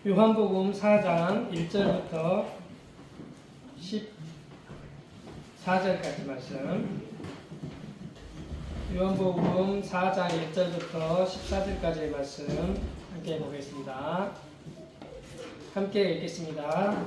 요한복음 4장 1절부터 14절까지 말씀. 요한복음 4장 1절부터 14절까지의 말씀 함께 보겠습니다. 함께 읽겠습니다.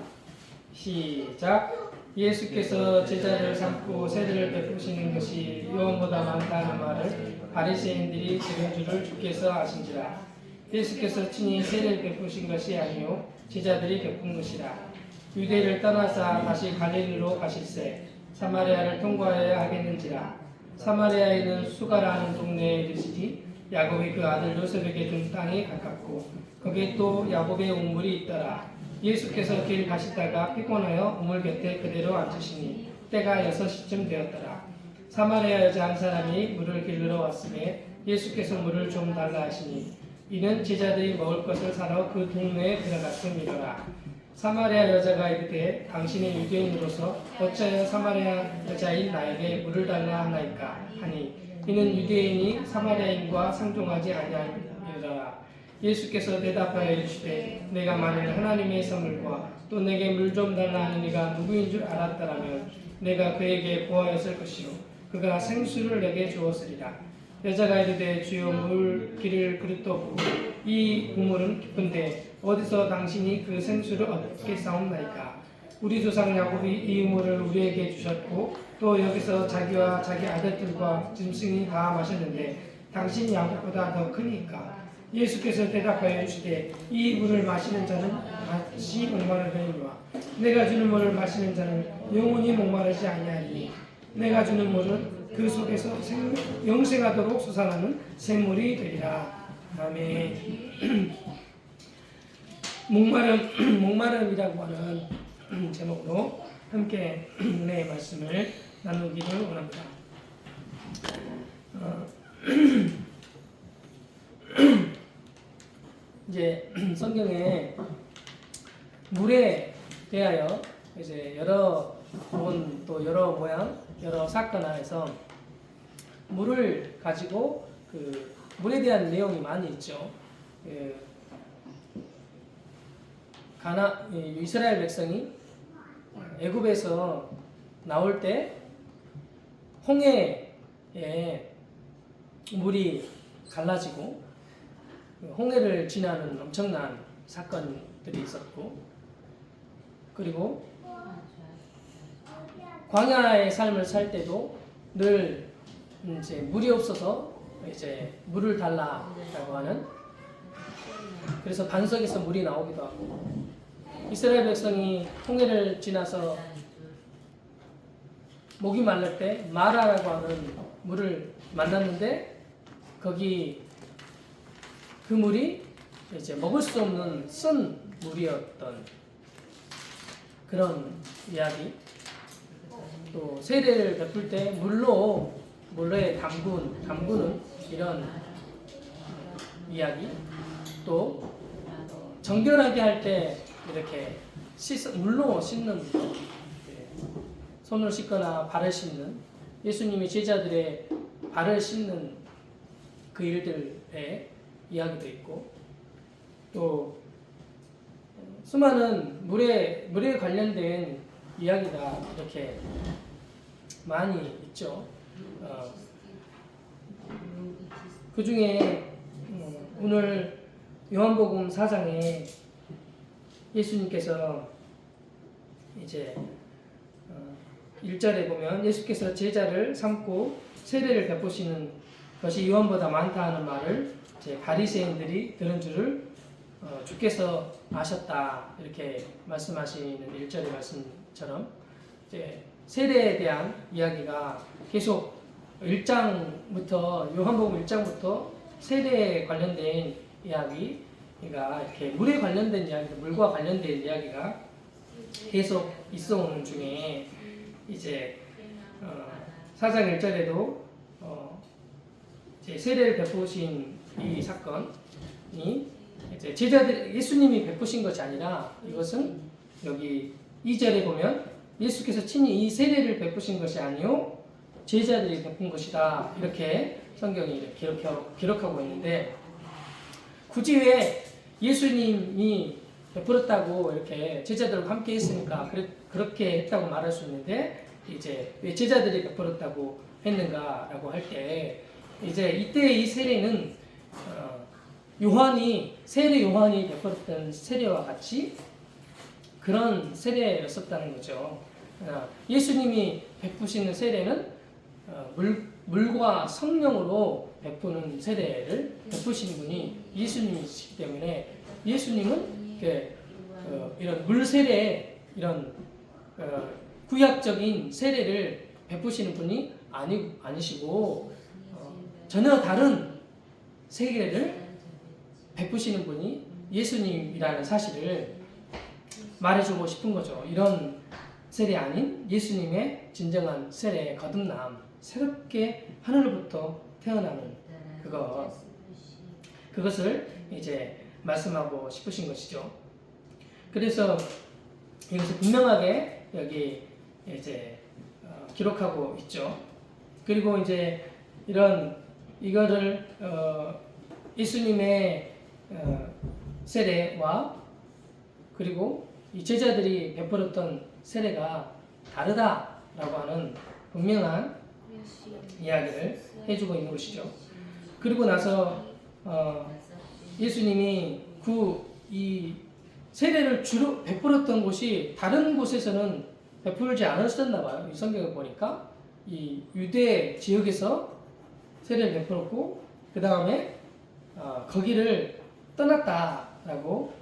시작. 예수께서 제자를 삼고 세례를 베푸시는 것이 요한보다 많다는 말을 바리새인들이 들은 줄을 주께서 아신지라. 예수께서 친히 세례를 베푸신 것이 아니요 제자들이 베푼 것이라. 유대를 떠나사 다시 갈릴리로 가실새 사마리아를 통과해야 하겠는지라. 사마리아에는 수가라는 동네에 이르시니 야곱이 그 아들 요셉에게 준 땅이 가깝고 거기에 또 야곱의 우물이 있더라. 예수께서 길 가시다가 피곤하여 우물 곁에 그대로 앉으시니 때가 6시쯤 되었더라. 사마리아 여자 한 사람이 물을 길러 왔으며 예수께서 물을 좀 달라 하시니 이는 제자들이 먹을 것을 사러 그 동네에 들어갔음이로라. 사마리아 여자가 이르되 당신이 유대인으로서 어찌하여 사마리아 여자인 나에게 물을 달라 하나이까 하니 이는 유대인이 사마리아인과 상종하지 아니하니라. 예수께서 대답하여 이르시되 내가 만일 하나님의 선물과 또 내게 물 좀 달라 하는 이가 누구인 줄 알았더라면 내가 그에게 보하였을 것이요 그가 생수를 내게 주었으리라. 여자가 이르되 주여 물 기를 그릇도 없고 이 우물은 깊은데 어디서 당신이 그 생수를 얻게 싸움나이까. 우리 조상 야곱이 이 우물을 우리에게 주셨고 또 여기서 자기와 자기 아들들과 짐승이 다 마셨는데 당신이 야곱보다 더 크니까. 예수께서 대답하여 이르시되 이 물을 마시는 자는 다시 목마르리니와 내가 주는 물을 마시는 자는 영원히 목마르지 아니하리니 내가 주는 물은 그 속에서 영생하도록 솟아나는 샘물이 되리라. 아멘. 목마름이라고 하는 제목으로 함께 은혜의 말씀을 나누기를 원합니다. 이제 성경에 물에 대하여 이제 여러 본 또 여러 모양 여러 사건 안에서 물을 가지고 그 물에 대한 내용이 많이 있죠. 이스라엘 백성이 애굽에서 나올 때 홍해에 물이 갈라지고 홍해를 지나는 엄청난 사건들이 있었고, 그리고 광야의 삶을 살 때도 늘 이제 물이 없어서 이제 물을 달라라고 하는, 그래서 반석에서 물이 나오기도 하고, 이스라엘 백성이 홍해를 지나서 목이 말릴 때 마라라고 하는 물을 만났는데 거기 그 물이 이제 먹을 수 없는 쓴 물이었던 그런 이야기. 또 세례를 베풀 때 물로에 담그는 이런 이야기. 또 정결하게 할 때 이렇게 물로 씻는, 손을 씻거나 발을 씻는, 예수님이 제자들의 발을 씻는 그 일들의 이야기도 있고, 또 수많은 물에 관련된 이야기가 이렇게 많이 있죠. 그 중에 오늘 요한복음 4장에 예수님께서 이제 1절에 보면 예수께서 제자를 삼고 세례를 베푸시는 것이 요한보다 많다 하는 말을 이제 바리새인들이 들은 줄을 주께서 아셨다, 이렇게 말씀하시는 1절의 말씀처럼 이제 세례에 대한 이야기가 계속 1장부터, 요한복음 1장부터 세례에 관련된 이야기가 이렇게 물에 관련된 이야기, 물과 관련된 이야기가 계속 있어 오는 중에 이제 4장 1절에도 이제 세례를 베푸신 이 사건이 이제 제자들, 예수님이 베푸신 것이 아니라 이것은 여기 2절에 보면 예수께서 친히 이 세례를 베푸신 것이 아니요 제자들이 베푼 것이다, 이렇게 성경이 기록하고 있는데, 굳이 왜 예수님이 베풀었다고 이렇게 제자들과 함께 했으니까 그렇게 했다고 말할 수 있는데 이제 왜 제자들이 베풀었다고 했는가라고 할 때 이제 이때 이 세례는 세례 요한이 베풀었던 세례와 같이 그런 세례였었다는 거죠. 예수님이 베푸시는 세례는 물과 성령으로 베푸는 세례를 베푸시는 분이 예수님이시기 때문에 예수님은 이런 물 세례, 이런 구약적인 세례를 베푸시는 분이 아니시고 전혀 다른 세례를 베푸시는 분이 예수님이라는 사실을 말해주고 싶은 거죠. 이런 세례 아닌 예수님의 진정한 세례의 거듭남, 새롭게 하늘로부터 태어나는 그것을 이제 말씀하고 싶으신 것이죠. 그래서 여기서 분명하게 여기 이제 기록하고 있죠. 그리고 이제 이거를 예수님의 세례와 그리고 이 제자들이 베풀었던 세례가 다르다라고 하는 분명한 이야기를 해주고 있는 것이죠. 그리고 나서 예수님이 이 세례를 주로 베풀었던 곳이 다른 곳에서는 베풀지 않으셨나 봐요. 이 성경을 보니까 이 유대 지역에서 세례를 베풀었고 그 다음에 거기를 떠났다라고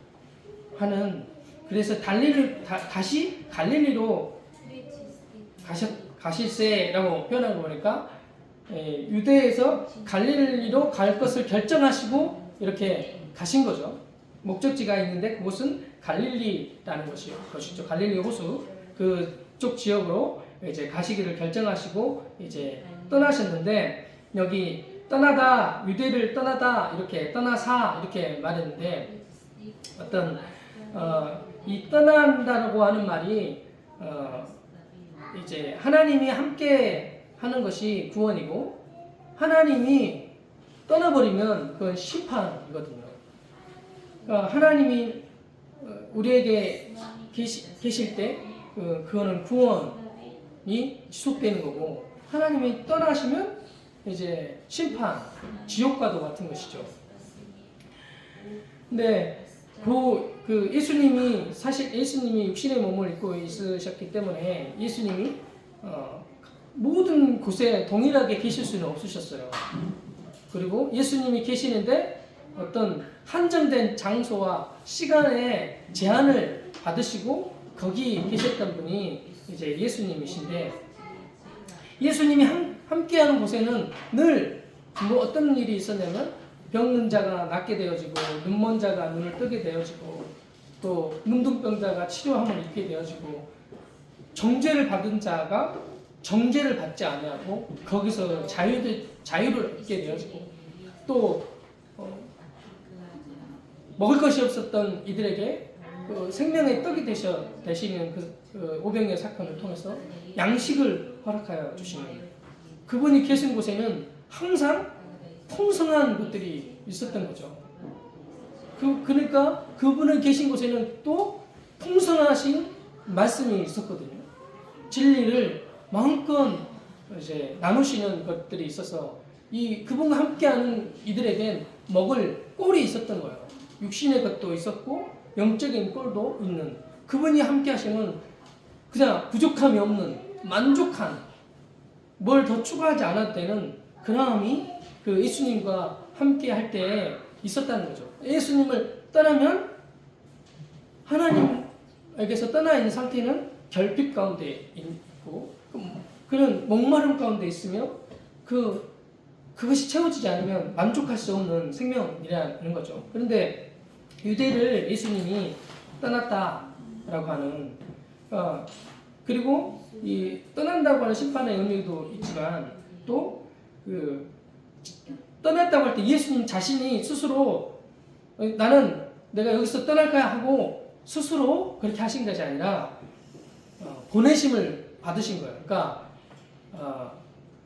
하는, 그래서 다시 갈릴리로 가실세라고 표현하고 보니까 유대에서 갈릴리로 갈 것을 결정하시고 이렇게 가신 거죠. 목적지가 있는데 그곳은 갈릴리라는 것이죠. 갈릴리 호수 그쪽 지역으로 이제 가시기를 결정하시고 이제 떠나셨는데, 여기 떠나다, 유대를 떠나다, 이렇게 떠나사 이렇게 말했는데 이 떠난다고 하는 말이 이제 하나님이 함께 하는 것이 구원이고 하나님이 떠나버리면 그건 심판이거든요. 그러니까 하나님이 우리에게 계실 때 그거는 구원이 지속되는 거고, 하나님이 떠나시면 이제 심판, 지옥과도 같은 것이죠. 근데 예수님이 육신의 몸을 입고 있으셨기 때문에 예수님이 모든 곳에 동일하게 계실 수는 없으셨어요. 그리고 예수님이 계시는데 어떤 한정된 장소와 시간에 제한을 받으시고 거기 계셨던 분이 이제 예수님이신데, 예수님이 함께하는 곳에는 늘 어떤 일이 있었냐면 병든 자가 낫게 되어지고 눈먼 자가 눈을 뜨게 되어지고 또 문둥병자가 치료함을 입게 되어지고 정죄를 받은 자가 정죄를 받지 아니하고 거기서 자유를 얻게 되어지고 또 먹을 것이 없었던 이들에게 생명의 떡이 되시는 그 오병이어 사건을 통해서 양식을 허락하여 주시는, 그분이 계신 곳에는 항상 풍성한 것들이 있었던 거죠. 그러니까 그분이 계신 곳에는 또 풍성하신 말씀이 있었거든요. 진리를 마음껏 이제 나누시는 것들이 있어서 그분과 함께하는 이들에겐 먹을 꼴이 있었던 거예요. 육신의 것도 있었고 영적인 꼴도 있는, 그분이 함께 하시면 그냥 부족함이 없는 만족한, 뭘 더 추가하지 않을 때는 그 마음이 그 예수님과 함께 할 때 있었다는 거죠. 예수님을 떠나면 하나님에게서 떠나 있는 상태는 결핍 가운데 있고 그런 목마름 가운데 있으며 그것이 채워지지 않으면 만족할 수 없는 생명이라는 거죠. 그런데 유대를 예수님이 떠났다라고 하는 그리고 이 떠난다고 하는 심판의 의미도 있지만 또 떠났다고 할 때 예수님 자신이 스스로 내가 여기서 떠날 거야 하고 스스로 그렇게 하신 것이 아니라 보내심을 받으신 거예요. 그러니까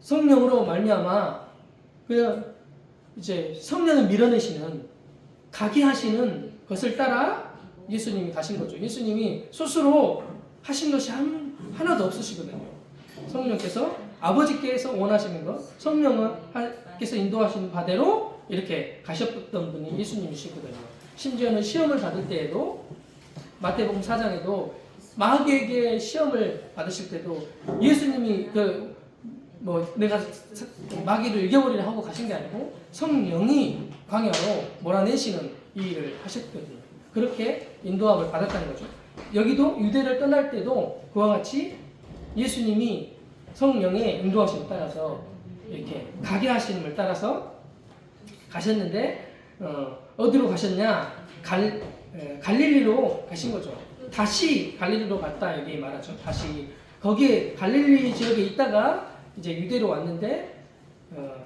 성령으로 말미암아 그냥 이제 성령을 밀어내시는, 가게 하시는 것을 따라 예수님이 가신 거죠. 예수님이 스스로 하신 것이 하나도 없으시거든요. 성령께서 아버지께서 원하시는 것, 성령께서 인도하신 바대로 이렇게 가셨던 분이 예수님이시거든요. 심지어는 시험을 받을 때에도 마태복음 4장에도 마귀에게 시험을 받으실 때도 예수님이 내가 마귀를 이겨버리려 하고 가신 게 아니고 성령이 광야로 몰아내시는 이 일을 하셨거든요. 그렇게 인도함을 받았다는 거죠. 여기도 유대를 떠날 때도 그와 같이 예수님이 성령의 인도하심을 따라서 이렇게 가게 하심을 따라서 가셨는데 어디로 가셨냐? 갈릴리로 가신 거죠. 다시 갈릴리로 갔다 여기 말하죠. 다시 거기에 갈릴리 지역에 있다가 이제 유대로 왔는데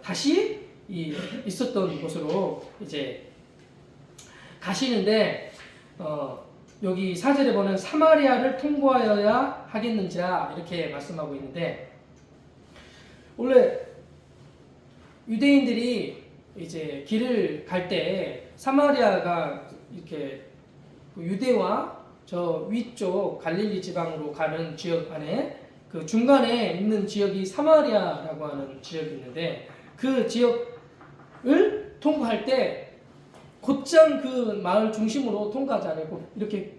다시 있었던 곳으로 이제 가시는데 여기 4절에 보면 사마리아를 통과하여야 하겠는지라 이렇게 말씀하고 있는데 원래 유대인들이 이제 길을 갈 때 사마리아가 이렇게 유대와 저 위쪽 갈릴리 지방으로 가는 지역 안에 그 중간에 있는 지역이 사마리아라고 하는 지역이 있는데 그 지역을 통과할 때 곧장 그 마을 중심으로 통과하지 않고 이렇게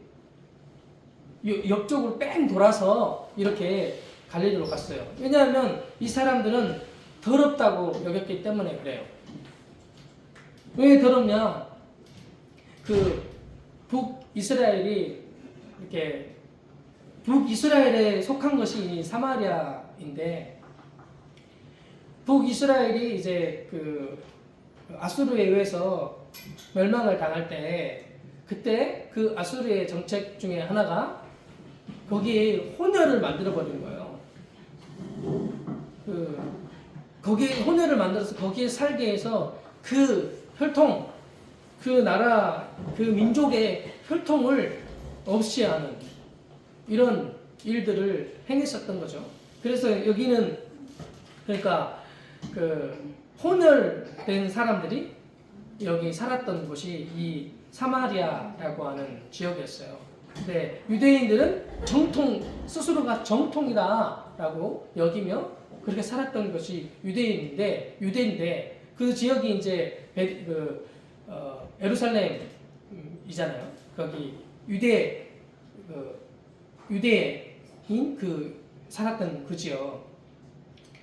옆쪽으로 뺑 돌아서 이렇게 갈릴리로 갔어요. 왜냐하면 이 사람들은 더럽다고 여겼기 때문에 그래요. 왜 더럽냐? 그 북이스라엘이 이렇게 북이스라엘에 속한 것이 사마리아인데 북이스라엘이 이제 그 아수르에 의해서 멸망을 당할 때 그때 그 아수르의 정책 중에 하나가 거기에 혼혈을 만들어 버린 거예요. 거기에 혼혈을 만들어서 거기에 살게 해서 그 혈통, 그 나라, 그 민족의 혈통을 없이 하는 이런 일들을 행했었던 거죠. 그래서 여기는 그러니까 그 혼혈된 사람들이 여기 살았던 곳이 이 사마리아라고 하는 지역이었어요. 근데 유대인들은 스스로가 정통이다라고 여기며 그렇게 살았던 것이 유대인데 그 지역이 이제 예루살렘이잖아요. 거기 유대인 살았던 그 지역.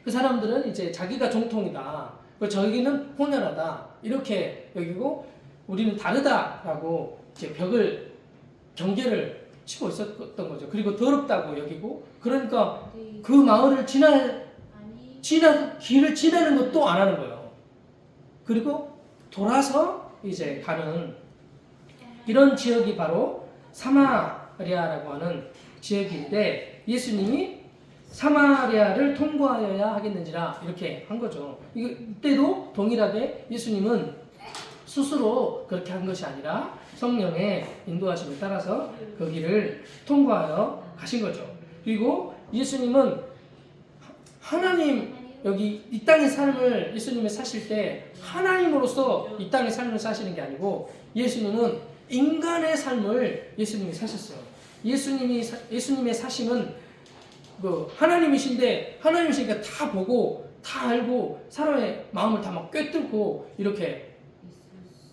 그 사람들은 이제 자기가 정통이다. 저기는 혼혈하다. 이렇게 여기고 우리는 다르다라고 이제 경계를 치고 있었던 거죠. 그리고 더럽다고 여기고 그러니까 그 마을을 길을 지나는 것도 안 하는 거예요. 그리고 돌아서 이제 가는 이런 지역이 바로 사마리아라고 하는 지역인데 예수님이 사마리아를 통과하여야 하겠는지라 이렇게 한 거죠. 이때도 동일하게 예수님은 스스로 그렇게 한 것이 아니라 성령의 인도하심을 따라서 그 길을 통과하여 가신 거죠. 그리고 예수님은 하나님 여기 이 땅의 삶을 예수님이 사실 때 하나님으로서 이 땅의 삶을 사시는 게 아니고 예수님은 인간의 삶을 예수님이 사셨어요. 예수님의 사심은 하나님이시니까 다 보고 다 알고 사람의 마음을 다 막 꿰뚫고 이렇게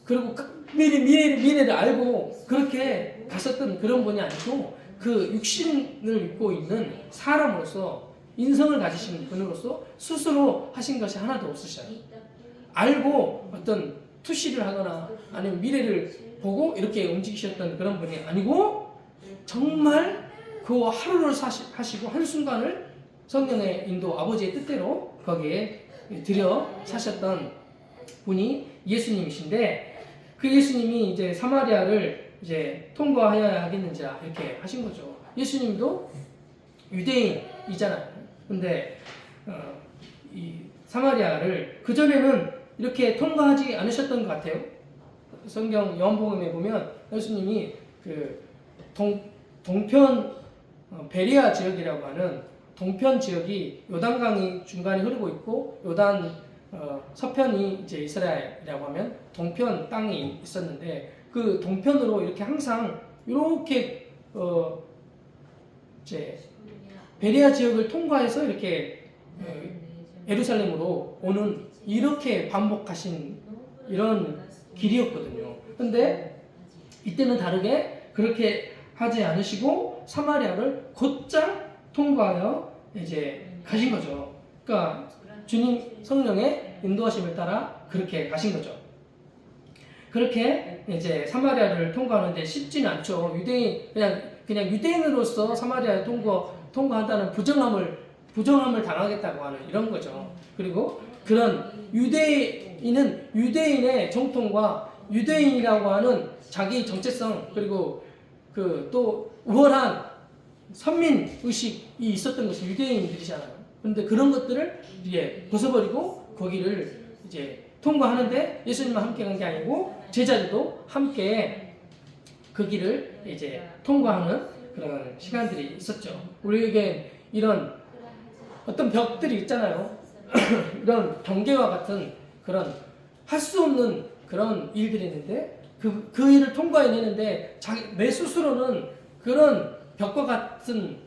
그리고 미래를 알고 그렇게 갔었던 그런 분이 아니고 그 육신을 입고 있는 사람으로서 인성을 가지신 분으로서 스스로 하신 것이 하나도 없으셔요. 알고 어떤 투시를 하거나 아니면 미래를 보고 이렇게 움직이셨던 그런 분이 아니고 정말 그 하루를 하시고 한순간을 성령의 인도 아버지의 뜻대로 거기에 들여 사셨던 분이 예수님이신데 그 예수님이 이제 사마리아를 이제 통과하여야 하겠는지라 이렇게 하신 거죠. 예수님도 유대인이잖아요. 근데 이 사마리아를 그전에는 이렇게 통과하지 않으셨던 것 같아요. 성경 요한복음에 보면 예수님이 그 동편 베리아 지역이라고 하는 동편 지역이 요단강이 중간에 흐르고 있고 요단 서편이 이제 이스라엘이라고 하면 동편 땅이 있었는데 그 동편으로 이렇게 항상 이렇게 이제 베레아 지역을 통과해서 이렇게 예루살렘으로 오는 이렇게 반복하신 이런 길이었거든요. 근데 이때는 다르게 그렇게 하지 않으시고 사마리아를 곧장 통과하여 이제 가신 거죠. 그러니까 주님 성령의 인도하심을 따라 그렇게 가신 거죠. 그렇게 이제 사마리아를 통과하는데 쉽지는 않죠. 유대인 그냥 유대인으로서 사마리아를 통과한다는 부정함을 당하겠다고 하는 이런 거죠. 그리고 그런 유대인은 유대인의 정통과 유대인이라고 하는 자기 정체성 그리고 그 또 우월한 선민 의식이 있었던 것이 유대인들이잖아요. 그런데 그런 것들을 이제 벗어버리고 거기를 이제 통과하는데 예수님만 함께 간 게 아니고 제자들도 함께 그 길을 이제 통과하는 그런 시간들이 있었죠. 우리에게 이런 어떤 벽들이 있잖아요. 이런 경계와 같은 그런 할 수 없는 그런 일들이 있는데 그 일을 통과해내는데 내 스스로는 그런 벽과 같은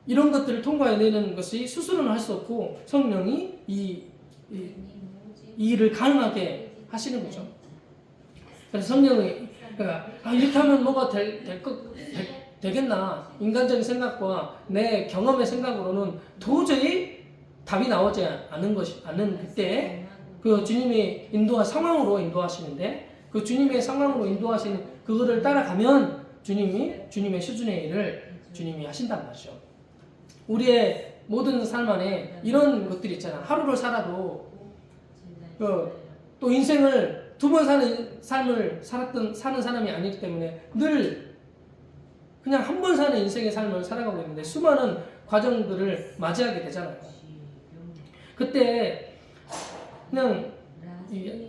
이런 것들을 통과해내는 것이 스스로는 할 수 없고 성령이 이 일을 가능하게 하시는 거죠. 그래서 성령이 이렇게 하면 뭐가 되겠나 인간적인 생각과 내 경험의 생각으로는 도저히 답이 나오지 않는 그때 그 주님의 상황으로 인도하시는데 그 주님의 상황으로 인도하시는 그거를 따라가면 주님의 수준의 일을 주님이 하신단 말이죠. 우리의 모든 삶 안에 이런 것들이 있잖아. 하루를 살아도 또 인생을 두 번 사는 삶을 사는 사람이 아니기 때문에 늘 그냥 한 번 사는 인생의 삶을 살아가고 있는데 수많은 과정들을 맞이하게 되잖아요. 그때 그냥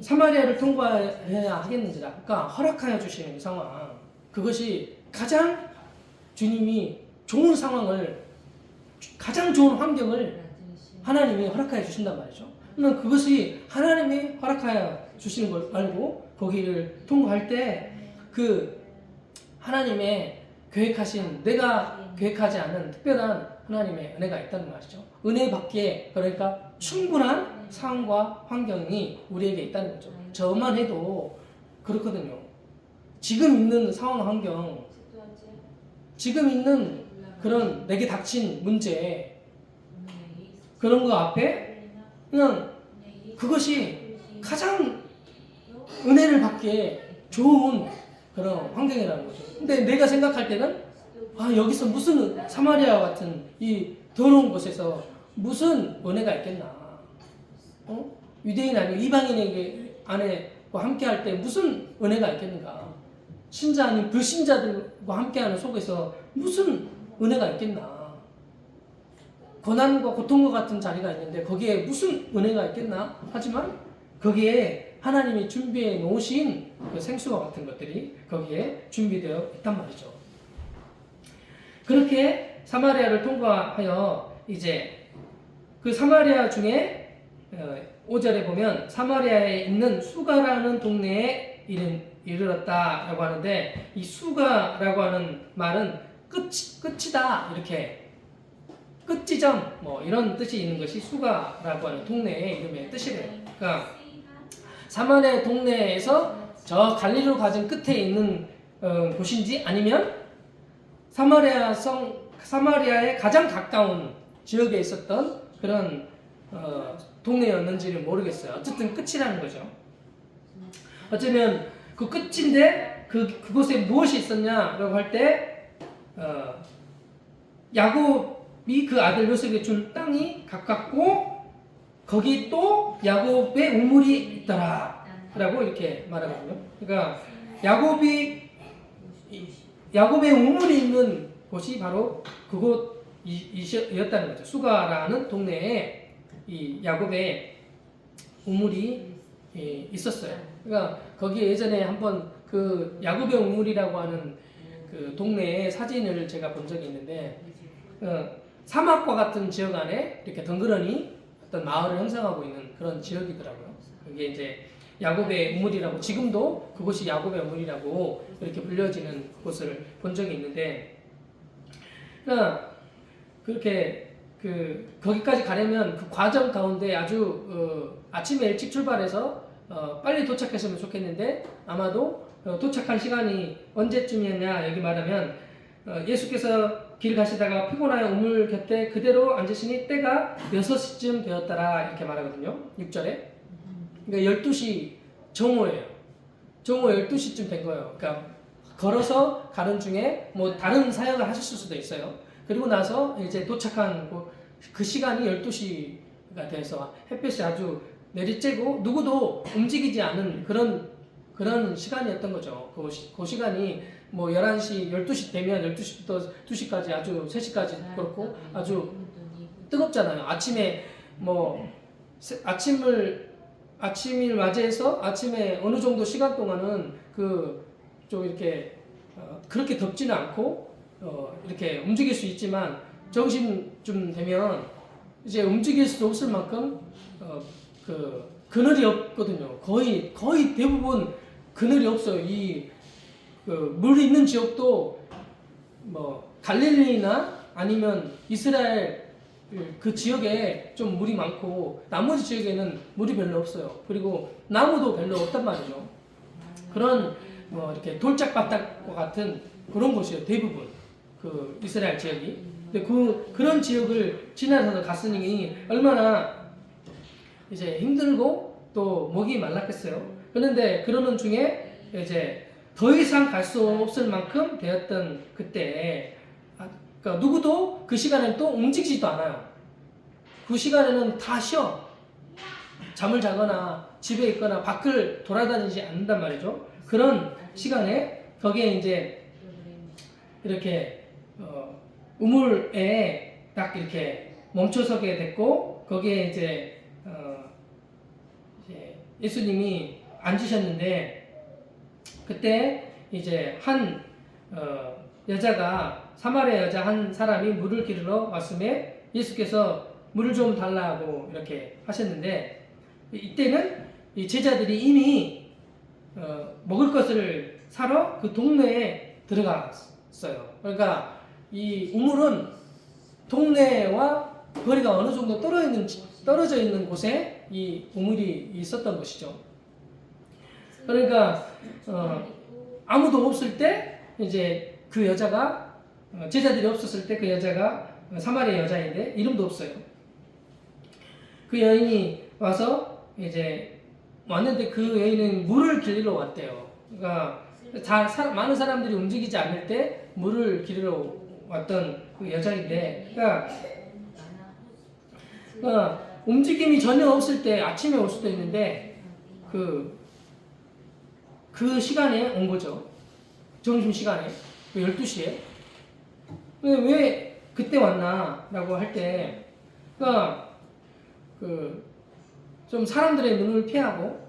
사마리아를 통과해야 하겠는지라 그러니까 허락하여 주시는 상황 그것이 가장 주님이 좋은 상황을 가장 좋은 환경을 하나님이 허락하여 주신단 말이죠. 그러면 그것이 하나님이 허락하여 주시는 걸 알고 거기를 통과할 때 그 하나님의 계획하신 내가 계획하지 않은 특별한 하나님의 은혜가 있다는 말이죠. 은혜 받기에 그러니까 충분한 상황과 환경이 우리에게 있다는 거죠. 저만 해도 그렇거든요. 지금 있는 상황 환경, 지금 있는 그런 내게 닥친 문제 그런 거 앞에 그냥 그것이 가장 은혜를 받기에 좋은 그런 환경이라는 거죠. 근데 내가 생각할 때는 여기서 무슨 사마리아 같은 이 더러운 곳에서 무슨 은혜가 있겠나? 유대인 아니고 이방인에게 함께 할 때 무슨 은혜가 있겠는가? 신자 아닌 불신자들과 함께하는 속에서 무슨 은혜가 있겠나? 고난과 고통과 같은 자리가 있는데 거기에 무슨 은혜가 있겠나? 하지만 거기에 하나님이 준비해 놓으신 그 생수와 같은 것들이 거기에 준비되어 있단 말이죠. 그렇게 사마리아를 통과하여 이제 그 사마리아 중에 5절에 보면 사마리아에 있는 수가라는 동네에 이르렀다라고 하는데 이 수가라고 하는 말은 끝이다 이렇게 끝지점 뭐 이런 뜻이 있는 것이 수가라고 하는 동네의 이름의 뜻이래요. 그러니까 사마리아 동네에서 저 갈릴리로 가진 끝에 있는 곳인지 아니면 사마리아에 가장 가까운 지역에 있었던 그런 동네였는지는 모르겠어요. 어쨌든 끝이라는 거죠. 어쩌면 그 끝인데 그곳에 무엇이 있었냐라고 할 때 야곱이 그 아들 요셉에게 준 땅이 가깝고 거기 또 야곱의 우물이 있더라 라고 이렇게 말하거든요. 그러니까 야곱의 우물이 있는 곳이 바로 그곳이었다는 거죠. 수가라는 동네에 이 야곱의 우물이 있었어요. 그러니까 거기에 예전에 한번 그 야곱의 우물이라고 하는 그 동네의 사진을 제가 본 적이 있는데 사막과 같은 지역 안에 이렇게 덩그러니 어떤 마을을 형성하고 있는 그런 지역이더라고요. 그게 이제 야곱의 우물이라고, 지금도 그곳이 야곱의 우물이라고 이렇게 불려지는 곳을 본 적이 있는데, 그러니까 그렇게 거기까지 가려면 그 과정 가운데 아주 아침에 일찍 출발해서 빨리 도착했으면 좋겠는데, 아마도 도착한 시간이 언제쯤이었냐 여기 말하면 예수께서 길 가시다가 피곤하여 우물 곁에 그대로 앉으시니 때가 6시쯤 되었더라 이렇게 말하거든요. 6절에. 그러니까 12시 정오예요. 정오 12시쯤 된 거예요. 그러니까 걸어서 가는 중에 뭐 다른 사역을 하셨을 수도 있어요. 그리고 나서 이제 도착한 그 시간이 12시가 돼서 햇볕이 아주 내리쬐고 누구도 움직이지 않은 그런 시간이었던 거죠. 그 시간이 뭐 11시, 12시 되면 12시부터 2시까지 아주 3시까지 그렇고 아주 뜨겁잖아요. 아침에 뭐 아침을 맞이해서 아침에 어느 정도 시간 동안은 좀 이렇게 그렇게 덥지는 않고 이렇게 움직일 수 있지만 점심쯤 되면 이제 움직일 수 없을 만큼 그늘이 없거든요. 거의 대부분 그늘이 없어요. 물이 있는 지역도 뭐 갈릴리나 아니면 이스라엘 그 지역에 좀 물이 많고 나머지 지역에는 물이 별로 없어요. 그리고 나무도 별로 없단 말이죠. 그런 뭐 이렇게 돌짝바닥과 같은 그런 곳이에요. 대부분 그 이스라엘 지역이. 근데 그런 지역을 지나서 갔으니 얼마나 이제 힘들고 또 목이 말랐겠어요. 그런데 그러는 중에 이제 더 이상 갈 수 없을 만큼 되었던 그때, 그러니까 누구도 그 시간에 또 움직이지도 않아요. 그 시간에는 다 쉬어. 잠을 자거나 집에 있거나 밖을 돌아다니지 않는단 말이죠. 그런 시간에 거기에 이제 이렇게 우물에 딱 이렇게 멈춰서게 됐고, 거기에 이제 예수님이 앉으셨는데, 그때 이제 한 여자가, 사마리아 여자 한 사람이 물을 기르러 왔음에 예수께서 물을 좀 달라고 이렇게 하셨는데, 이때는 이 제자들이 이미 먹을 것을 사러 그 동네에 들어갔어요. 그러니까 이 우물은 동네와 거리가 어느 정도 떨어져 있는 곳에 이 우물이 있었던 것이죠. 그러니까 아무도 없을 때 이제 그 여자가, 제자들이 없었을 때 그 여자가 사마리아 여자인데 이름도 없어요. 그 여인이 와서 이제 왔는데 그 여인은 물을 길러 왔대요. 그러니까 많은 사람들이 움직이지 않을 때 물을 길러 왔던 그 여자인데, 그러니까 움직임이 전혀 없을 때 아침에 올 수도 있는데 그 시간에 온 거죠. 점심시간에 12시에. 왜 그때 왔나 라고 할 때, 그러니까 좀 사람들의 눈을 피하고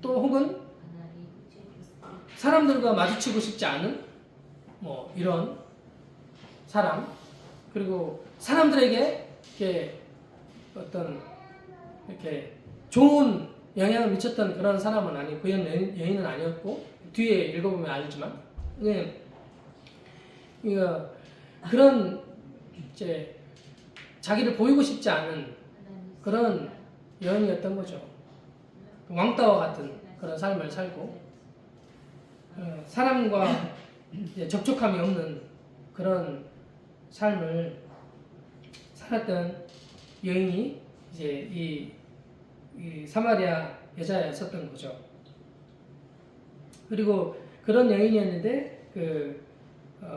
또 혹은 사람들과 마주치고 싶지 않은 뭐 이런 사람, 그리고 사람들에게 이렇게 어떤 이렇게 좋은 영향을 미쳤던 그런 사람은 아니고, 그 여인은 아니었고, 뒤에 읽어보면 알지만, 그런 이제 자기를 보이고 싶지 않은 그런 여인이었던 거죠. 왕따와 같은 그런 삶을 살고, 사람과 이제 접촉함이 없는 그런 삶을 살았던 여인이 이제 이 사마리아 여자였었던 거죠. 그리고 그런 여인이었는데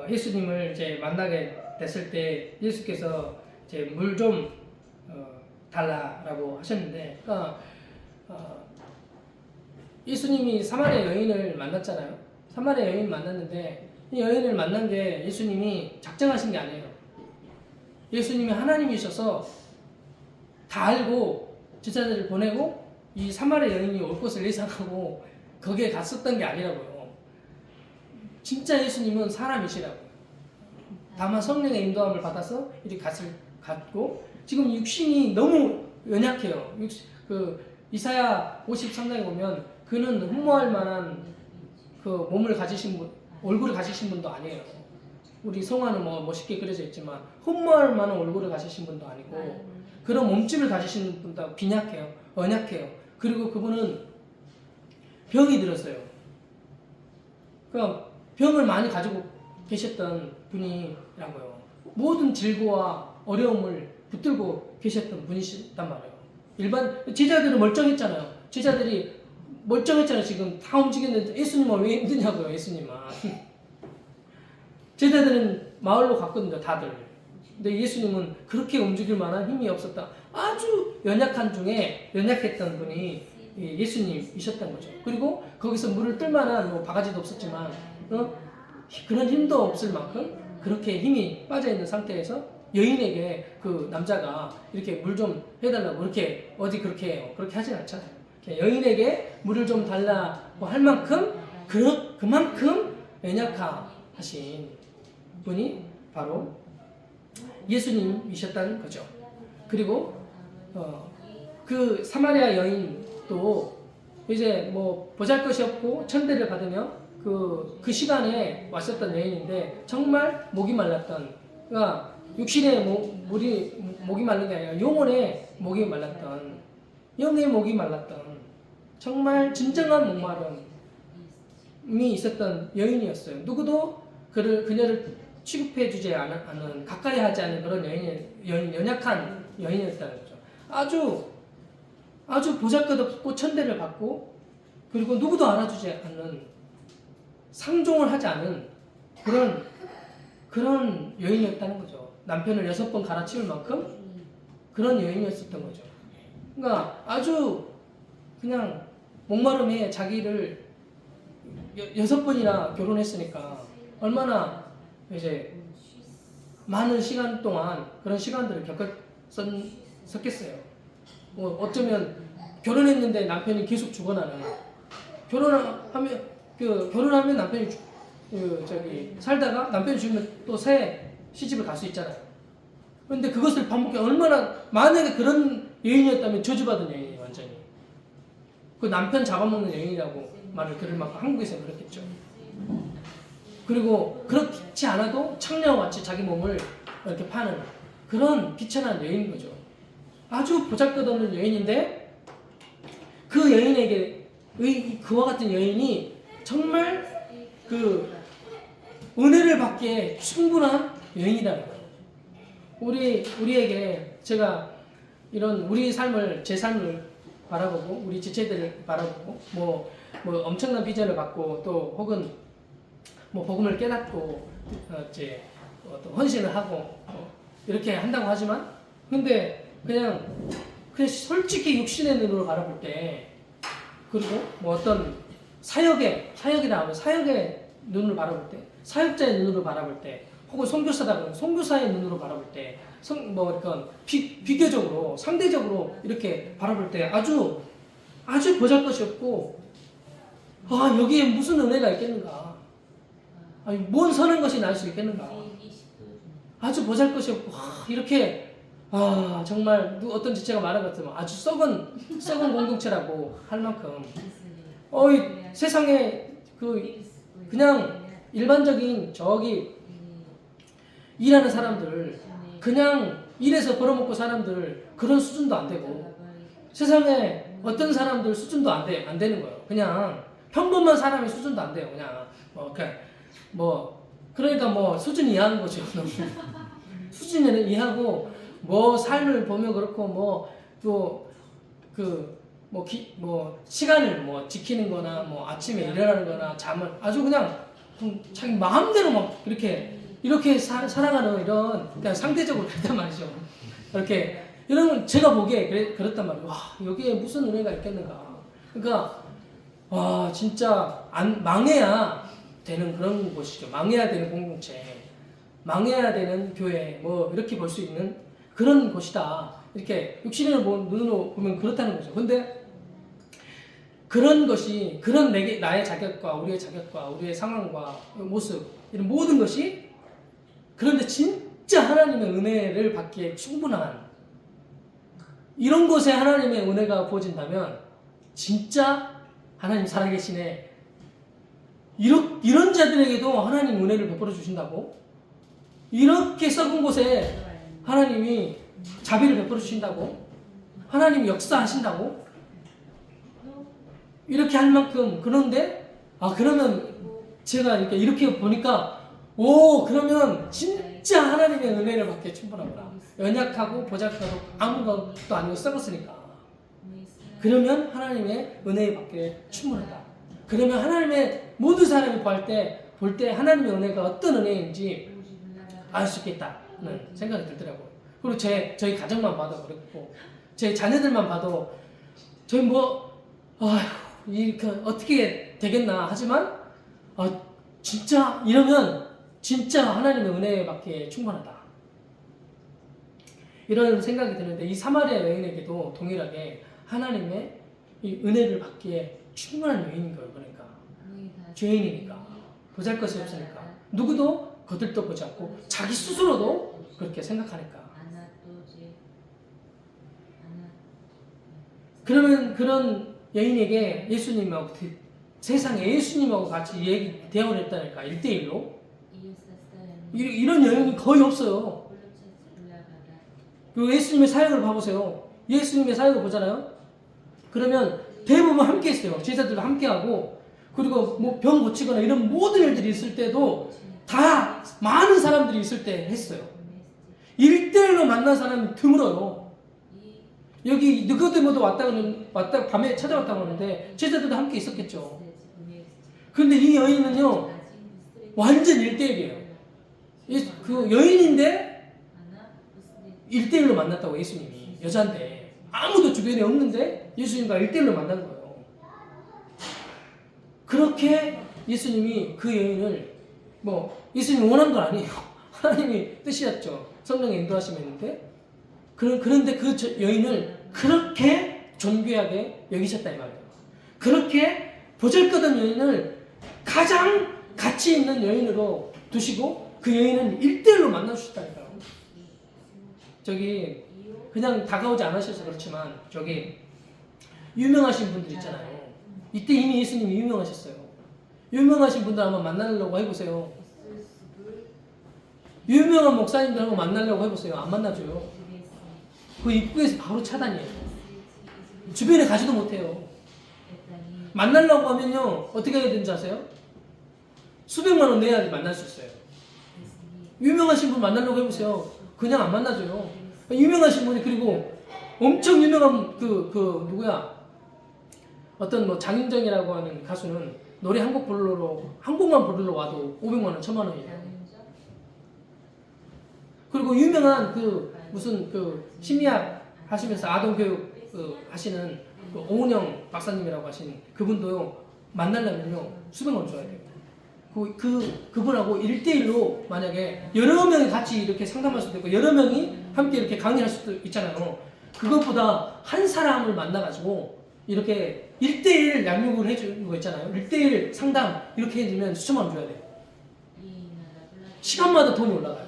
예수님을 이제 만나게 됐을 때 예수께서 이제 물 좀 달라라고 하셨는데, 그러니까 예수님이 사마리아 여인을 만났잖아요. 사마리아 여인 만났는데 이 여인을 만난 게 예수님이 작정하신 게 아니에요. 예수님이 하나님이셔서 다 알고 제자들을 보내고 이 사마리아 여인이 올 것을 예상하고 거기에 갔었던 게 아니라고요. 진짜 예수님은 사람이시라고요. 다만 성령의 인도함을 받아서 이렇게 갔고, 지금 육신이 너무 연약해요. 이사야 53장에 보면 그는 흠모할 만한 그 몸을 가지신 분, 얼굴을 가지신 분도 아니에요. 우리 성화는 뭐 멋있게 그려져 있지만 흠모할 만한 얼굴을 가지신 분도 아니고 그런 몸집을 가지신 분도 빈약해요. 언약해요. 그리고 그분은 병이 들었어요. 그러니까 병을 많이 가지고 계셨던 분이라고요. 모든 질고와 어려움을 붙들고 계셨던 분이시단 말이에요. 일반 제자들은 멀쩡했잖아요. 제자들이 멀쩡했잖아요. 지금 다 움직였는데 예수님은 왜 힘드냐고요. 예수님은. 제자들은 마을로 갔거든요. 다들. 근데 예수님은 그렇게 움직일 만한 힘이 없었다. 아주 연약한 중에 연약했던 분이 예수님이셨던 거죠. 그리고 거기서 물을 뜰 만한 뭐 바가지도 없었지만 그런 힘도 없을 만큼 그렇게 힘이 빠져있는 상태에서 여인에게 그 남자가 이렇게 물 좀 해달라고 그렇게 어디 그렇게 해요. 그렇게 하진 않잖아요. 여인에게 물을 좀 달라고 할 만큼 그만큼 연약하신 분이 바로 예수님이셨다는 거죠. 그리고 그 사마리아 여인도 이제 뭐 보잘것이 없고 천대를 받으며 그 시간에 왔었던 여인인데 정말 목이 말랐던, 그러니까 육신의 목이 말른 게 아니라 영혼의 목이 말랐던, 영의 목이 말랐던 정말 진정한 목마름이 있었던 여인이었어요. 누구도 그녀를 취급해주지 않은, 가까이 하지 않은 그런 연약한 여인이었다는 거죠. 아주 보잘것없고 천대를 받고 그리고 누구도 알아주지 않는, 상종을 하지 않은 그런 여인이었다는 거죠. 남편을 6번 갈아치울 만큼 그런 여인이었었던 거죠. 그러니까 아주 그냥 목마름에 자기를 6번이나 결혼했으니까 얼마나 이제 많은 시간 동안 그런 시간들을 겪었겠어요. 뭐 어쩌면 결혼했는데 남편이 계속 죽어나는, 결혼하면 남편이 살다가 남편이 죽으면 또 새 시집을 갈 수 있잖아요. 그런데 그것을 반복해 얼마나, 만약에 그런 여인이었다면 저주받은 여인이에요. 완전히 그 남편 잡아먹는 여인이라고 말을 들을 만큼 한국에서는 그렇겠죠. 그리고 그렇지 않아도 창녀와 같이 자기 몸을 이렇게 파는 그런 비천한 여인인 거죠. 아주 보잘것없는 여인인데 그 여인에게 그와 같은 여인이 정말 그 은혜를 받기에 충분한 여인이라는 거예요. 우리에게 제가 이런 우리 삶을, 제 삶을 바라보고 우리 지체들을 바라보고 뭐 엄청난 비전을 받고 또 혹은 뭐 복음을 깨닫고 이제 어떤 헌신을 하고 이렇게 한다고 하지만 근데 그냥 솔직히 육신의 눈으로 바라볼 때, 그리고 뭐 어떤 사역이라 하면 사역의 눈으로 바라볼 때, 사역자의 눈으로 바라볼 때, 혹은 선교사다 그러면 선교사의 눈으로 바라볼 때, 그러니까 비교적으로 상대적으로 이렇게 바라볼 때 아주 보잘것이 없고, 여기에 무슨 은혜가 있겠는가? 아니, 뭔 선한 것이 날 수 있겠는가? 아주 보잘것이 없고, 이렇게 정말 어떤 지체가 말한 것 같으면 아주 썩은 공동체라고 할 만큼 세상에 그냥 일반적인 일하는 사람들, 그냥 일해서 벌어먹고 사람들 그런 수준도 안 되고, 세상에 어떤 사람들 수준도 안 되는 거예요. 그냥 평범한 사람의 수준도 안 돼요. 그러니까 수준 이하는 거죠. 수준을 이하고 삶을 보면 그렇고 시간을 지키는 거나 아침에 일어나는 거나 잠을 아주 그냥 자기 마음대로 이렇게 살아가는 이런, 그냥 상대적으로 그랬단 말이죠. 이렇게 이런 제가 보기에 그랬단 말이에요. 여기에 무슨 은혜가 있겠는가. 그러니까 진짜 망해야 되는 그런 곳이죠. 망해야 되는 공동체, 망해야 되는 교회, 이렇게 볼 수 있는 그런 곳이다. 이렇게 육신의 눈으로 보면 그렇다는 거죠. 근데 그런 것이, 나의 자격과 우리의 자격과 우리의 상황과 모습, 이런 모든 것이, 그런데 진짜 하나님의 은혜를 받기에 충분한 이런 곳에 하나님의 은혜가 부어진다면 진짜 하나님 살아계시네. 이런 자들에게도 하나님 은혜를 베풀어 주신다고? 이렇게 썩은 곳에 하나님이 자비를 베풀어 주신다고? 하나님이 역사하신다고? 이렇게 할 만큼. 그런데 그러면 제가 이렇게 보니까 그러면 진짜 하나님의 은혜를 받기에 충분하구나. 연약하고 보잘것없고 아무것도 아니고 썩었으니까. 그러면 하나님의 은혜 받기에 충분하다. 그러면 하나님의 모든 사람이 볼 때 하나님의 은혜가 어떤 은혜인지 알 수 있겠다는 생각이 들더라고요. 그리고 저희 가정만 봐도 그렇고 제 자녀들만 봐도 저희 이렇게 어떻게 되겠나 하지만 진짜 이러면 진짜 하나님의 은혜 받기에 충분하다. 이런 생각이 드는데 이 사마리아 여인에게도 동일하게 하나님의 이 은혜를 받기에 충분한 여인인 거예요. 그러니까 죄인이니까 보잘것이 없으니까 누구도 거들떠보지 않고 자기 스스로도 그렇게 생각하니까. 그러면 그런 여인에게 예수님하고 세상에 예수님하고 같이 대화를 했다니까. 1대1로 이런 여인이 거의 없어요. 그리고 예수님의 사역을 봐보세요. 예수님의 사역을 보잖아요. 그러면 대부분 함께 했어요. 제자들도 함께하고, 그리고 뭐 병 고치거나 이런 모든 일들이 있을 때도 다 많은 사람들이 있을 때 했어요. 1대1로 만난 사람이 드물어요. 여기 느고데모도 왔다 밤에 찾아왔다고 하는데 제자들도 함께 있었겠죠. 그런데 이 여인은요 완전 1대1이에요. 그 여인인데 1대1로 만났다고. 예수님이 여자인데 아무도 주변에 없는데 예수님과 1대1로 만난 거예요. 그렇게 예수님이 그 여인을 예수님이 원한 건 아니에요. 하나님이 뜻이었죠. 성령의 인도하심이 있는데 그런데 그 여인을 그렇게 존귀하게 여기셨다 이 말이에요. 그렇게 보잘것없는 여인을 가장 가치 있는 여인으로 두시고 그 여인은 1대1로 만나주셨다니까요. 그냥 다가오지 않으셔서 그렇지만 유명하신 분들 있잖아요. 이때 이미 예수님이 유명하셨어요. 유명하신 분들 한번 만나려고 해보세요. 유명한 목사님들 한번 만나려고 해보세요. 안 만나줘요. 그 입구에서 바로 차단이에요. 주변에 가지도 못해요. 만나려고 하면요 어떻게 해야 되는지 아세요? 수백만 원 내야지 만날 수 있어요. 유명하신 분 만나려고 해보세요. 그냥 안 만나줘요. 유명하신 분이, 그리고 엄청 유명한 누구야? 어떤 장윤정이라고 하는 가수는 노래 한 곡만 부르러 와도 500만 원, 1000만 원이에요. 그리고 유명한 무슨 심리학 하시면서 아동교육 하시는 오은영 박사님이라고 하신 그분도요, 만나려면요, 수백만 원 줘야 돼요. 그분하고 1대1로 만약에 여러 명이 같이 이렇게 상담할 수도 있고, 여러 명이 함께 이렇게 강의할 수도 있잖아요. 그것보다 한 사람을 만나가지고 이렇게 1대1 양육을 해주는 거 있잖아요. 1대1 상담 이렇게 해주면 수천만 원 줘야 돼요. 시간마다 돈이 올라가요.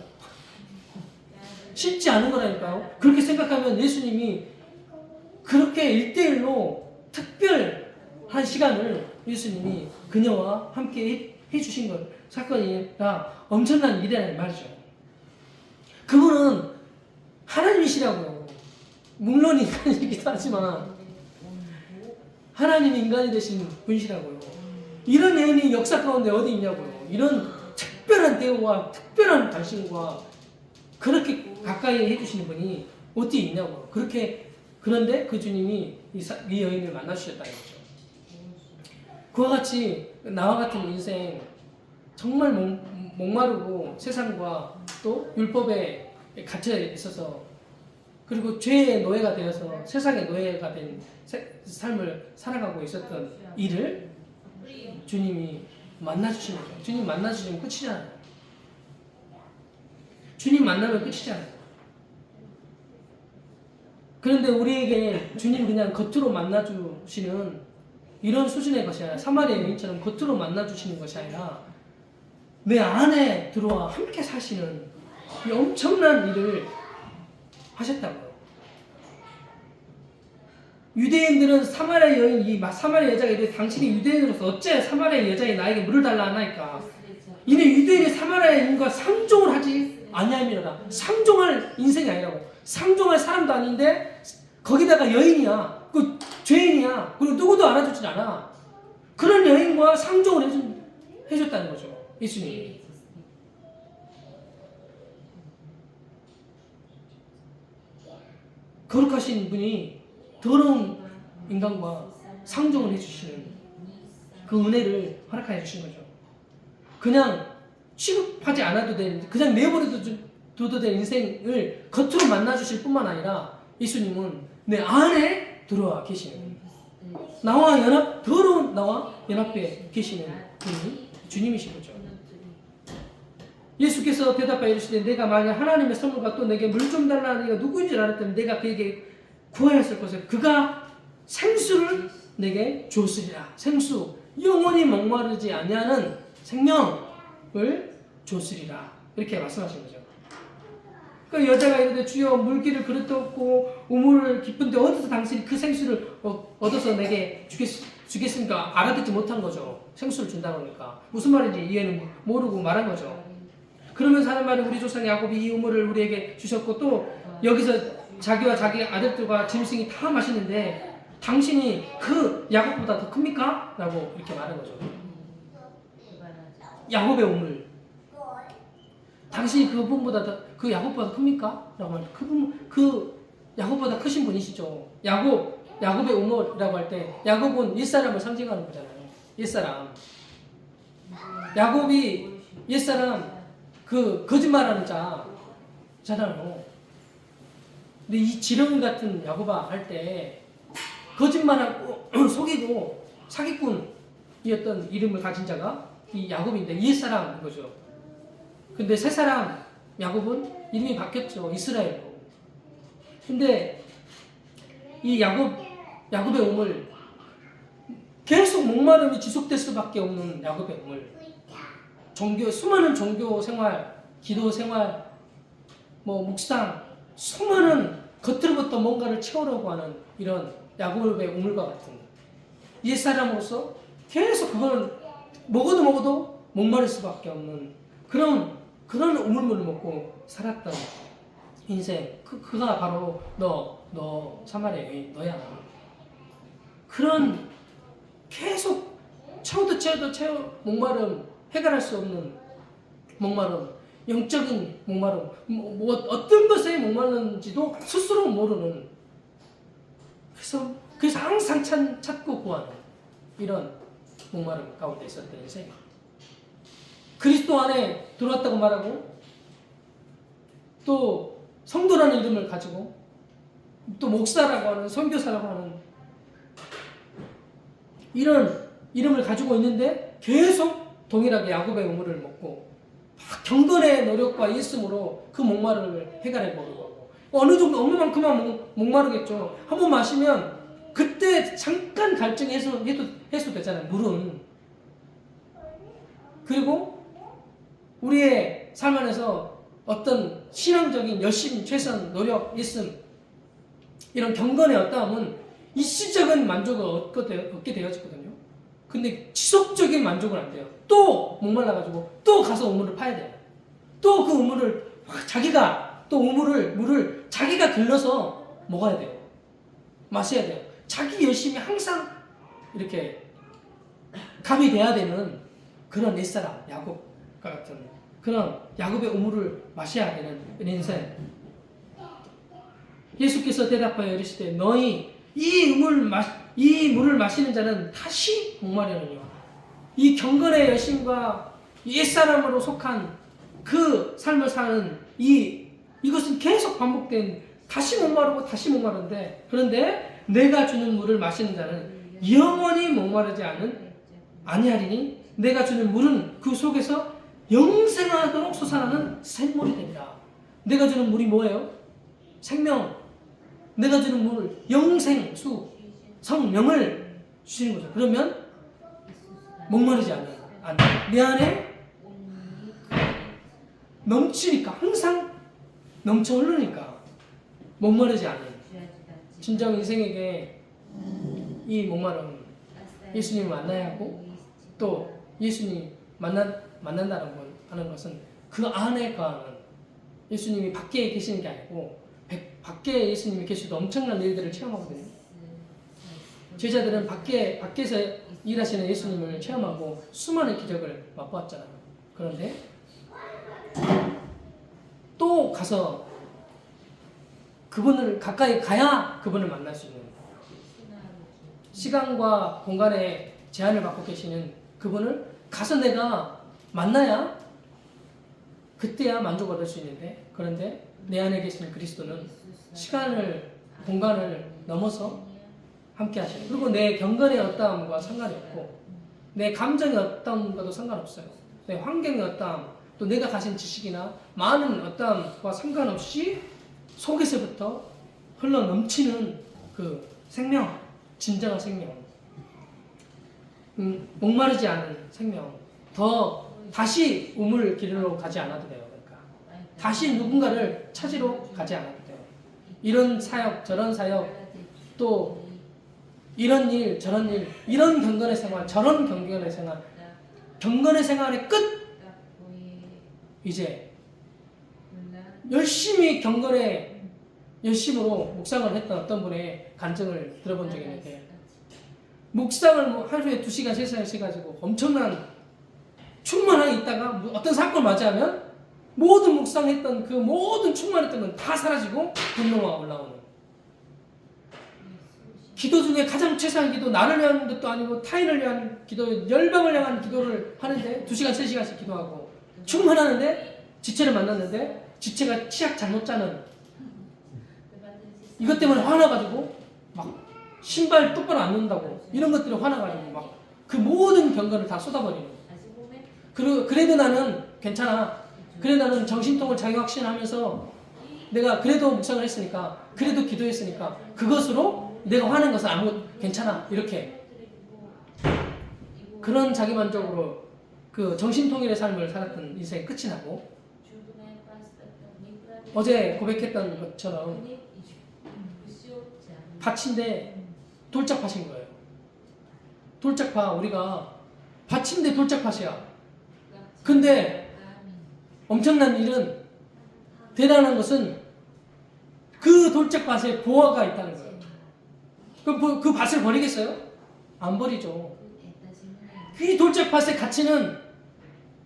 쉽지 않은 거라니까요. 그렇게 생각하면 예수님이 그렇게 1대1로 특별한 시간을 예수님이 그녀와 함께 해주신 것, 사건이라 엄청난 일이라는 말이죠. 그분은 하나님이시라고요. 물론 인간이기도 하지만 하나님이 인간이 되신 분이시라고요. 이런 여인이 역사 가운데 어디 있냐고요. 이런 특별한 대우와 특별한 관심과 그렇게 가까이 해주시는 분이 어디 있냐고요. 그런데 그 주님이 이 여인을 만나주셨다는 거죠. 그와 같이 나와 같은 인생, 정말 목마르고 세상과 또 율법에 갇혀 있어서, 그리고 죄의 노예가 되어서 세상의 노예가 된 삶을 살아가고 있었던 이를 주님이 만나주시는 거예요. 주님 만나주시면 끝이잖아요. 주님 만나면 끝이잖아요. 그런데 우리에게 주님 그냥 겉으로 만나주시는 이런 수준의 것이 아니라, 사마리아 여인처럼 겉으로 만나주시는 것이 아니라 내 안에 들어와 함께 사시는 이 엄청난 일을 하셨다고요. 유대인들은 사마리아 여인, 사마리아 여자가 이래 당신이 유대인으로서 어째 사마리아 여자에 나에게 물을 달라 하나이까. 이는 유대인이 사마리아인과 상종을 하지 아니함이로다. 상종할 인생이 아니라고. 상종할 사람도 아닌데 거기다가 여인이야. 그 죄인이야. 그리고 누구도 알아주진 않아. 그런 여인과 상종을 해줬다는 거죠. 예수님이. 거룩하신 분이 더러운 인간과 상종을 해주시는 그 은혜를 허락하여 주신 거죠. 그냥 취급하지 않아도 되는, 그냥 내버려둬도 되는 인생을 겉으로 만나주실 뿐만 아니라 예수님은 내 안에 들어와 계시는, 더러운 나와 연합해 계시는 분이 주님이신 거죠. 예수께서 대답하여 이르시되 내가 만약 하나님의 선물과 또 내게 물 좀 달라는 이가 누구인 줄 알았더니 내가 그에게 구하였을 것을 그가 생수를 내게 주었으리라. 생수, 영원히 목마르지 아니하는 생명을 주었으리라. 이렇게 말씀하신 거죠. 그 여자가 이르되 주여 물기를 그릇도 없고 우물을 깊은데 어디서 당신이 그 생수를 얻어서 내게 주겠습니까? 알아듣지 못한 거죠. 생수를 준다고 하니까 무슨 말인지 이해는 모르고 말한 거죠. 그러면서 하는 말이 우리 조상 야곱이 이 우물을 우리에게 주셨고 또 여기서 자기와 자기 아들들과 짐승이 다 마시는데 당신이 그 야곱보다 더 큽니까? 라고 이렇게 말한 거죠. 야곱의 우물, 당신이 그 야곱보다 큽니까? 라고 하니까 그 야곱보다 크신 분이시죠. 야곱의 우물이라고 할 때 야곱은 옛사람을 상징하는 거잖아요. 옛사람. 야곱이 옛사람, 그 거짓말하는 자잖아요. 근데 이 지렁이 같은 야곱아 할 때 거짓말하고 속이고 사기꾼이었던 이름을 가진 자가 이 야곱인데 옛사람인 거죠. 근데 새사람 야곱은 이름이 바뀌었죠. 이스라엘로. 근데 이 야곱의 우물, 계속 목마름이 지속될 수밖에 없는 야곱의 우물. 수많은 종교 생활, 기도 생활, 묵상, 수많은 겉으로부터 뭔가를 채우려고 하는 이런 야곱의 우물과 같은 옛사람으로서 계속 그걸 먹어도 목마를 수밖에 없는 그런 우물물을 먹고 살았던 인생. 그가 바로 너 사마리아 여인 너야. 그런 계속 채워도 목마름, 해결할 수 없는 목마름, 영적인 목마름, 어떤 것에 목마른지도 스스로 모르는, 그래서 항상 찾고 구하는 이런 목마름 가운데 있었던 인생. 그리스도 안에 들어왔다고 말하고 또 성도라는 이름을 가지고 또 목사라고 하는, 선교사라고 하는 이런 이름을 가지고 있는데 계속 동일하게 야곱의 우물을 먹고 경건의 노력과 일심으로 그 목마름을 해결해 보려고 어느 만큼만 목마르겠죠. 한번 마시면 그때 잠깐 갈증 해소 되잖아요. 물은. 그리고 우리의 삶 안에서 어떤 신앙적인 열심, 최선, 노력, 일심, 이런 경건의 어떠함은 일시적인 만족을 얻게 되어지거든요. 근데 지속적인 만족은 안 돼요. 또 목말라가지고 또 가서 우물을 파야 돼요. 또 그 우물을 물을 자기가 길러서 먹어야 돼요. 마셔야 돼요. 자기 열심이 항상 이렇게 감이 돼야 되는 그런 옛사람, 야곱과 같은 그런 야곱의 우물을 마셔야 되는 인생. 예수께서 대답하여 이르시되 너희 이 물을 마시는 자는 다시 목마르느니와 이 경건의 열심과 옛사람으로 속한 그 삶을 사는 이것은 계속 반복된 다시 목마르고 다시 목마른데, 그런데 내가 주는 물을 마시는 자는 영원히 목마르지 아니하리니 내가 주는 물은 그 속에서 영생하도록 솟아나는 샘물이 됩니다. 내가 주는 물이 뭐예요? 생명. 내가 주는 물, 영생수, 성령을 주시는 거죠. 그러면 목마르지 않는 내 안에 넘치니까, 항상 넘쳐 흐르니까 목마르지 않은 진정 인생에게 이 목마름, 예수님을 만나야 하고 또 예수님 만난다는 건 하는 것은 그 안에 거하는 예수님이 밖에 계시는 게 아니고 밖에 예수님이 계셔도 엄청난 일들을 체험하거든요. 제자들은 밖에서 일하시는 예수님을 체험하고 수많은 기적을 맛보았잖아요. 그런데 또 가서 그분을 가까이 가야 그분을 만날 수 있는 시간과 공간에 제한을 받고 계시는 그분을 가서 내가 만나야 그때야 만족을 얻을 수 있는데 그런데 내 안에 계시는 그리스도는 시간을 공간을 넘어서 함께 하시는 그리고 내 경건의 어떠함과 상관이 없고 내 감정의 어떠함과도 상관없어요. 내 환경의 어떠함 또 내가 가진 지식이나 많은 어떠함과 상관없이 속에서부터 흘러 넘치는 그 생명 진정한 생명 목마르지 않은 생명 더 다시 우물 길로 가지 않아도 돼요. 그러니까 다시 누군가를 찾으러 가지 않아도 돼요. 이런 사역 저런 사역 또 이런 일 저런 일 이런 경건의 생활 저런 경건의 생활 경건의 생활의 끝 이제 열심히 경건에 열심으로 묵상을 했던 어떤 분의 간증을 들어본 적이 있는데 묵상을 하루에 2시간 3시간씩 가지고 엄청난 충만하게 있다가 어떤 사건을 맞이하면 모든 묵상했던 그 모든 충만했던 건 다 사라지고 분노가 올라오는 기도 중에 가장 최상의 기도 나를 위한 것도 아니고 타인을 위한 기도 열방을 향한 기도를 하는데 2시간 3시간씩 기도하고 충만하는데 지체를 만났는데 지체가 치약 잘못 짜는 이것 때문에 화나가지고 막 신발 똑바로 안 넣는다고 이런 것들이 화나가지고 막 그 모든 경건을 다 쏟아버리는 그래도 나는 괜찮아 그래도 나는 정신통을 자기 확신하면서 내가 그래도 묵상을 했으니까 그래도 기도했으니까 그것으로 내가 화낸 것은 아무 괜찮아 이렇게 그런 자기만족으로 그 정신통일의 삶을 살았던 인생이 끝이 나고 어제 고백했던 것처럼 밭인데 돌짝밭인 거예요. 돌짝밭 우리가 밭인데 돌짝밭이야. 근데 엄청난 일은 대단한 것은 그 돌짝밭에 보화가 있다는 거예요. 그럼 그 밭을 버리겠어요? 안 버리죠. 이 돌짝밭의 가치는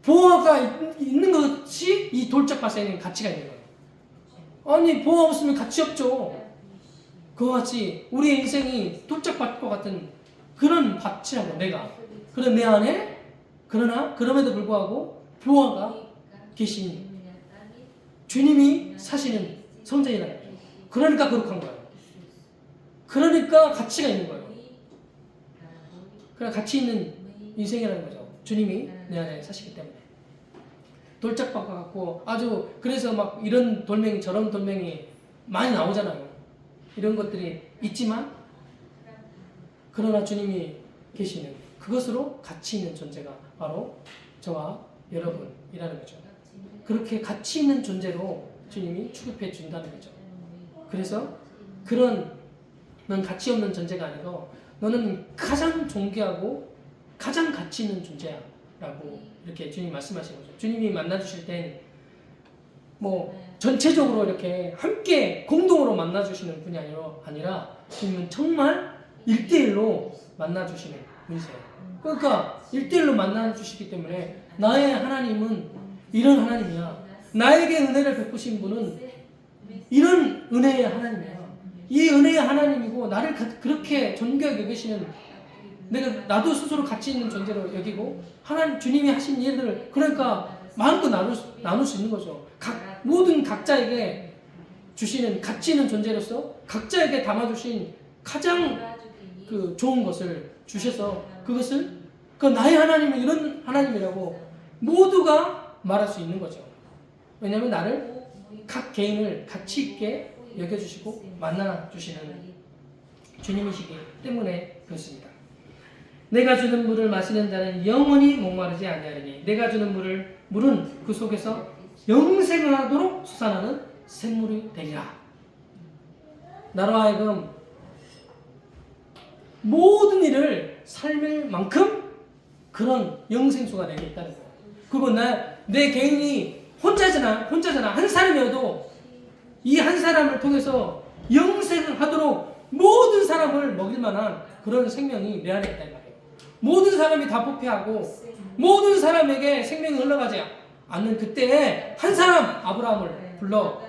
보화가 있는 것이 이 돌짝밭에는 가치가 있는 거예요. 아니 보화 없으면 가치 없죠. 그와 같이 우리의 인생이 돌짝밭과 같은 그런 밭이라고 내가 그런 내 안에 그러나 그럼에도 불구하고 보화가 계신 주님이 사시는 성전이라는 거예요. 그러니까 거룩한 거예요. 그러니까 가치가 있는 거예요. 그러니까 가치 있는 인생이라는 거죠. 주님이 내 안에 사시기 때문에. 돌짝밭과 같고 아주 그래서 막 이런 돌멩이 저런 돌멩이 많이 나오잖아요. 이런 것들이 있지만 그러나 주님이 계시는 그것으로 가치 있는 존재가 바로 저와 여러분이라는 거죠. 그렇게 가치 있는 존재로 주님이 취급해 준다는 거죠. 그래서 넌 가치 없는 존재가 아니고 너는 가장 존귀하고 가장 가치 있는 존재야 라고 이렇게 주님이 말씀하시는 거죠. 주님이 만나주실 땐 뭐 전체적으로 이렇게 함께 공동으로 만나주시는 분이 아니라 주님은 정말 1대1로 만나주시는 분이세요. 그러니까 1대1로 만나주시기 때문에 나의 하나님은 이런 하나님이야. 나에게 은혜를 베푸신 분은 이런 은혜의 하나님이야. 이 은혜의 하나님이고 나를 그렇게 존귀하게 여기시는 나도 스스로 가치 있는 존재로 여기고 하나님 주님이 하신 일들을 그러니까 마음껏 나눌 수 있는 거죠. 모든 각자에게 주시는 가치 있는 존재로서 각자에게 담아주신 가장 그 좋은 것을 주셔서 그것을 나의 하나님은 이런 하나님이라고 모두가 말할 수 있는 거죠. 왜냐하면 나를 각 개인을 가치 있게 여겨주시고 만나주시는 주님이시기 때문에 그렇습니다. 내가 주는 물을 마시는 자는 영원히 목마르지 아니하리니 내가 주는 물은 그 속에서 영생하도록 솟아나는 샘물이 되리라. 나로 하여금 모든 일을 살릴 만큼 그런 영생수가 내게 있다는 거예요. 그리고 내 개인이 혼자잖아. 한 사람이어도 이 한 사람을 통해서 영생을 하도록 모든 사람을 먹일 만한 그런 생명이 내 안에 있다는 말이에요. 모든 사람이 다 부패하고 모든 사람에게 생명이 흘러가지 않는 그때에 한 사람 아브라함을 불러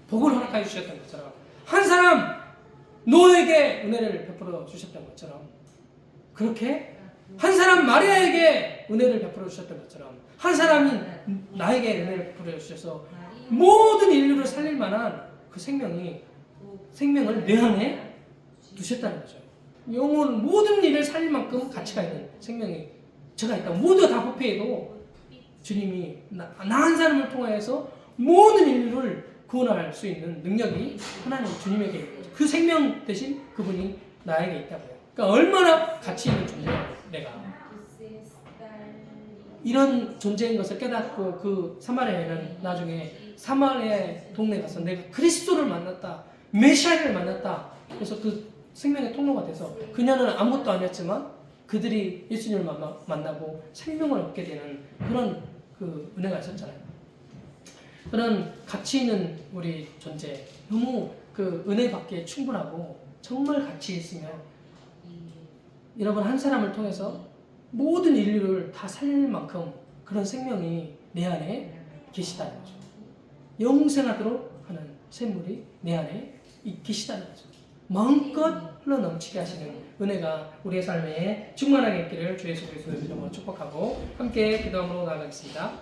복을 허락하여 주셨던 것처럼, 한 사람 노에게 은혜를 베풀어 주셨던 것처럼, 그렇게 한 사람 마리아에게 은혜를 베풀어 주셨던 것처럼 한 사람이 나에게 은혜를 베풀어 주셔서 모든 인류를 살릴 만한 그 생명을 내 안에 두셨다는 거죠. 영혼 모든 일을 살릴 만큼 가치가 있는 생명이 제가 있다고. 모두가 다 부패해도 주님이 나 한 사람을 통하여서 모든 인류를 구원할 수 있는 능력이 하나님 주님에게 있는 거죠. 그 생명 대신 그분이 나에게 있다고요. 그러니까 얼마나 가치 있는 존재야 내가. 이런 존재인 것을 깨닫고 그 사마리아에는 나중에 사마리아 동네 가서 내가 그리스도를 만났다, 메시아를 만났다. 그래서 그 생명의 통로가 돼서 그녀는 아무것도 아니었지만 그들이 예수님을 만나고 생명을 얻게 되는 그런 그 은혜가 있었잖아요. 그런 가치 있는 우리 존재, 너무 그 은혜 받기에 충분하고 정말 가치 있으며 여러분 한 사람을 통해서 모든 인류를 다 살릴 만큼 그런 생명이 내 안에 계시다는 거죠. 영생하도록 하는 샘물이 내 안에 계시다는 거죠. 마음껏 흘러넘치게 하시는 은혜가 우리의 삶에 충만하게 있기를 주 예수 그리스도의 이름으로 축복하고 함께 기도함으로 나아가겠습니다.